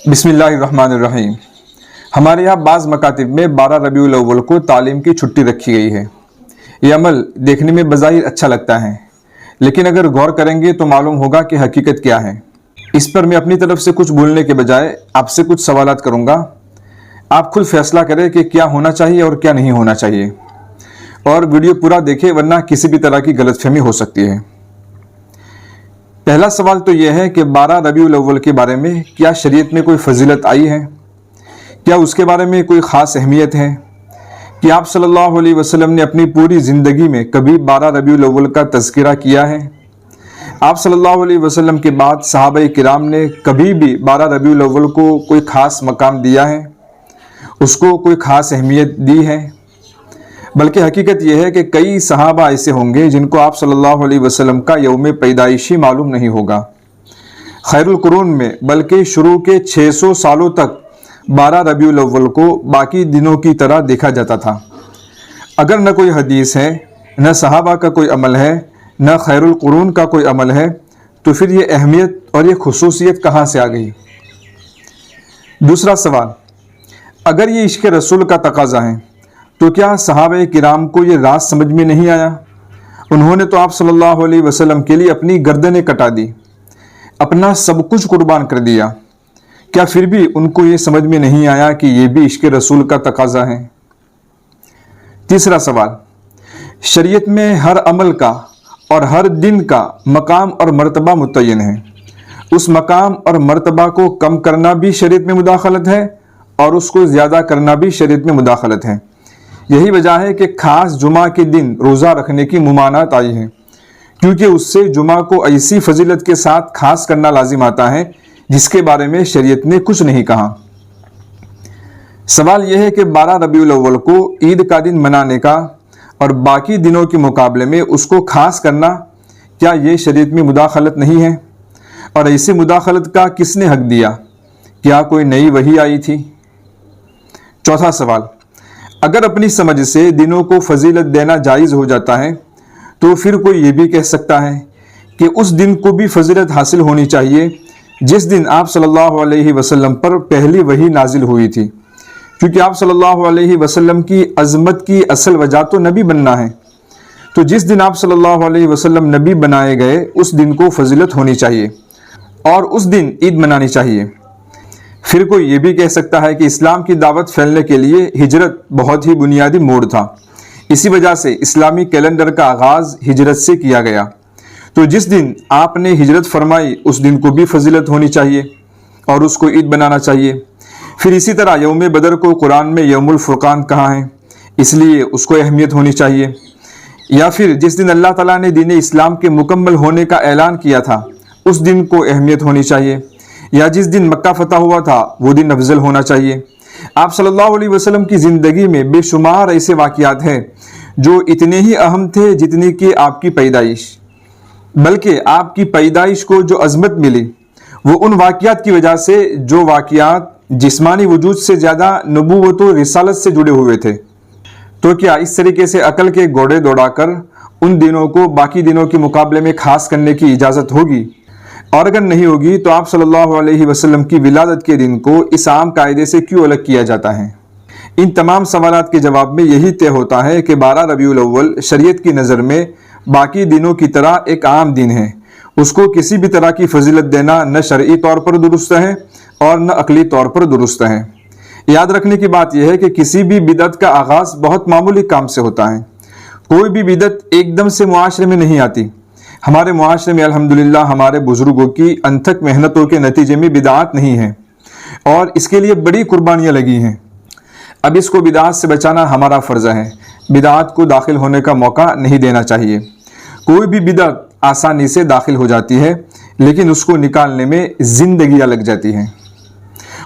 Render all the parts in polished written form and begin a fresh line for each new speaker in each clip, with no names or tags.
بسم اللہ الرحمن الرحیم۔ ہمارے یہاں بعض مکاتب میں 12 ربیع الاول کو تعلیم کی چھٹی رکھی گئی ہے۔ یہ عمل دیکھنے میں بظاہر اچھا لگتا ہے، لیکن اگر غور کریں گے تو معلوم ہوگا کہ حقیقت کیا ہے۔ اس پر میں اپنی طرف سے کچھ بولنے کے بجائے آپ سے کچھ سوالات کروں گا۔ آپ خود فیصلہ کریں کہ کیا ہونا چاہیے اور کیا نہیں ہونا چاہیے، اور ویڈیو پورا دیکھیں ورنہ کسی بھی طرح کی غلط فہمی ہو سکتی ہے۔ پہلا سوال تو یہ ہے کہ 12 ربیع الاول کے بارے میں کیا شریعت میں کوئی فضیلت آئی ہے؟ کیا اس کے بارے میں کوئی خاص اہمیت ہے؟ کہ آپ صلی اللہ علیہ وسلم نے اپنی پوری زندگی میں کبھی 12 ربیع الاول کا تذکرہ کیا ہے؟ آپ صلی اللہ علیہ وسلم کے بعد صحابہ کرام نے کبھی بھی 12 ربیع الاول کو کوئی خاص مقام دیا ہے، اس کو کوئی خاص اہمیت دی ہے؟ بلکہ حقیقت یہ ہے کہ کئی صحابہ ایسے ہوں گے جن کو آپ صلی اللہ علیہ وسلم کا یوم پیدائشی معلوم نہیں ہوگا۔ خیر القرون میں بلکہ شروع کے 600 سالوں تک 12 ربیع الاول کو باقی دنوں کی طرح دیکھا جاتا تھا۔ اگر نہ کوئی حدیث ہے، نہ صحابہ کا کوئی عمل ہے، نہ خیر القرون کا کوئی عمل ہے، تو پھر یہ اہمیت اور یہ خصوصیت کہاں سے آ گئی؟ دوسرا سوال، اگر یہ عشق رسول کا تقاضا ہے تو کیا صحابہ کرام کو یہ راز سمجھ میں نہیں آیا؟ انہوں نے تو آپ صلی اللہ علیہ وسلم کے لیے اپنی گردنیں کٹا دی، اپنا سب کچھ قربان کر دیا، کیا پھر بھی ان کو یہ سمجھ میں نہیں آیا کہ یہ بھی عشق رسول کا تقاضا ہے؟ تیسرا سوال، شریعت میں ہر عمل کا اور ہر دن کا مقام اور مرتبہ متعین ہے، اس مقام اور مرتبہ کو کم کرنا بھی شریعت میں مداخلت ہے اور اس کو زیادہ کرنا بھی شریعت میں مداخلت ہے۔ یہی وجہ ہے کہ خاص جمعہ کے دن روزہ رکھنے کی ممانعت آئی ہے، کیونکہ اس سے جمعہ کو ایسی فضیلت کے ساتھ خاص کرنا لازم آتا ہے جس کے بارے میں شریعت نے کچھ نہیں کہا۔ سوال یہ ہے کہ 12 ربیع الاول کو عید کا دن منانے کا اور باقی دنوں کے مقابلے میں اس کو خاص کرنا، کیا یہ شریعت میں مداخلت نہیں ہے؟ اور ایسی مداخلت کا کس نے حق دیا؟ کیا کوئی نئی وحی آئی تھی؟ چوتھا سوال، اگر اپنی سمجھ سے دنوں کو فضیلت دینا جائز ہو جاتا ہے تو پھر کوئی یہ بھی کہہ سکتا ہے کہ اس دن کو بھی فضیلت حاصل ہونی چاہیے جس دن آپ صلی اللہ علیہ وسلم پر پہلی وحی نازل ہوئی تھی، کیونکہ آپ صلی اللہ علیہ وسلم کی عظمت کی اصل وجہ تو نبی بننا ہے۔ تو جس دن آپ صلی اللہ علیہ وسلم نبی بنائے گئے اس دن کو فضیلت ہونی چاہیے اور اس دن عید منانی چاہیے۔ پھر کوئی یہ بھی کہہ سکتا ہے کہ اسلام کی دعوت پھیلنے کے لیے ہجرت بہت ہی بنیادی موڑ تھا، اسی وجہ سے اسلامی کیلنڈر کا آغاز ہجرت سے کیا گیا، تو جس دن آپ نے ہجرت فرمائی اس دن کو بھی فضیلت ہونی چاہیے اور اس کو عید بنانا چاہیے۔ پھر اسی طرح یوم بدر کو قرآن میں یوم الفرقان کہا ہے، اس لیے اس کو اہمیت ہونی چاہیے۔ یا پھر جس دن اللہ تعالیٰ نے دین اسلام کے مکمل ہونے کا اعلان کیا تھا اس دن کو اہمیت ہونی چاہیے، یا جس دن مکہ فتح ہوا تھا وہ دن افضل ہونا چاہیے۔ آپ صلی اللہ علیہ وسلم کی زندگی میں بے شمار ایسے واقعات ہیں جو اتنے ہی اہم تھے جتنی کہ آپ کی پیدائش، بلکہ آپ کی پیدائش کو جو عظمت ملی وہ ان واقعات کی وجہ سے جو واقعات جسمانی وجود سے زیادہ نبوت و رسالت سے جڑے ہوئے تھے۔ تو کیا اس طریقے سے عقل کے گھوڑے دوڑا کر ان دنوں کو باقی دنوں کے مقابلے میں خاص کرنے کی اجازت ہوگی؟ اور اگر نہیں ہوگی تو آپ صلی اللہ علیہ وسلم کی ولادت کے دن کو اس عام قاعدے سے کیوں الگ کیا جاتا ہے؟ ان تمام سوالات کے جواب میں یہی طے ہوتا ہے کہ 12 ربیع الاول شریعت کی نظر میں باقی دنوں کی طرح ایک عام دن ہے، اس کو کسی بھی طرح کی فضیلت دینا نہ شرعی طور پر درست ہے اور نہ عقلی طور پر درست ہے۔ یاد رکھنے کی بات یہ ہے کہ کسی بھی بدعت کا آغاز بہت معمولی کام سے ہوتا ہے، کوئی بھی بدعت ایک دم سے معاشرے میں نہیں آتی۔ ہمارے معاشرے میں الحمدللہ ہمارے بزرگوں کی انتھک محنتوں کے نتیجے میں بدعات نہیں ہیں اور اس کے لیے بڑی قربانیاں لگی ہیں۔ اب اس کو بدعات سے بچانا ہمارا فرض ہے، بدعات کو داخل ہونے کا موقع نہیں دینا چاہیے۔ کوئی بھی بدعت آسانی سے داخل ہو جاتی ہے لیکن اس کو نکالنے میں زندگیاں لگ جاتی ہیں۔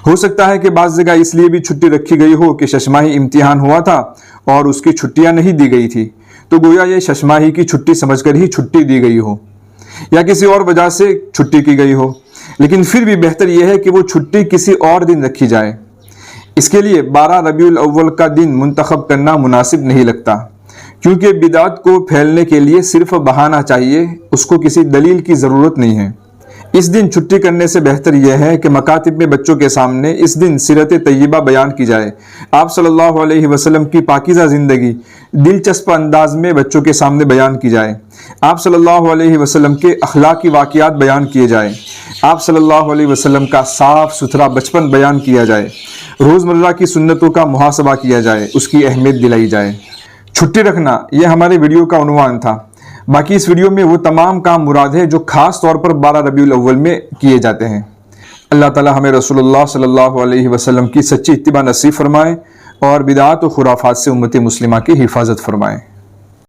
ہو سکتا ہے کہ بعض جگہ اس لیے بھی چھٹی رکھی گئی ہو کہ ششماہی امتحان ہوا تھا اور اس کی چھٹیاں نہیں دی گئی تھی، تو گویا یہ ششماہی کی چھٹی سمجھ کر ہی چھٹی دی گئی ہو، یا کسی اور وجہ سے چھٹی کی گئی ہو، لیکن پھر بھی بہتر یہ ہے کہ وہ چھٹی کسی اور دن رکھی جائے۔ اس کے لیے 12 ربیع الاول کا دن منتخب کرنا مناسب نہیں لگتا، کیونکہ بدعت کو پھیلنے کے لیے صرف بہانہ چاہیے، اس کو کسی دلیل کی ضرورت نہیں ہے۔ اس دن چھٹی کرنے سے بہتر یہ ہے کہ مکاتب میں بچوں کے سامنے اس دن سیرت طیبہ بیان کی جائے، آپ صلی اللہ علیہ وسلم کی پاکیزہ زندگی دلچسپ انداز میں بچوں کے سامنے بیان کی جائے، آپ صلی اللہ علیہ وسلم کے اخلاقی واقعات بیان کیے جائیں، آپ صلی اللہ علیہ وسلم کا صاف ستھرا بچپن بیان کیا جائے، روزمرہ کی سنتوں کا محاسبہ کیا جائے، اس کی اہمیت دلائی جائے۔ چھٹی رکھنا یہ ہمارے ویڈیو کا عنوان تھا۔ باقی اس ویڈیو میں وہ تمام کام مراد ہے جو خاص طور پر 12 ربیع الاول میں کیے جاتے ہیں۔ اللہ تعالی ہمیں رسول اللہ صلی اللہ علیہ وسلم کی سچی اتباع نصیب فرمائے اور بدعات و خرافات سے امت مسلمہ کی حفاظت فرمائے۔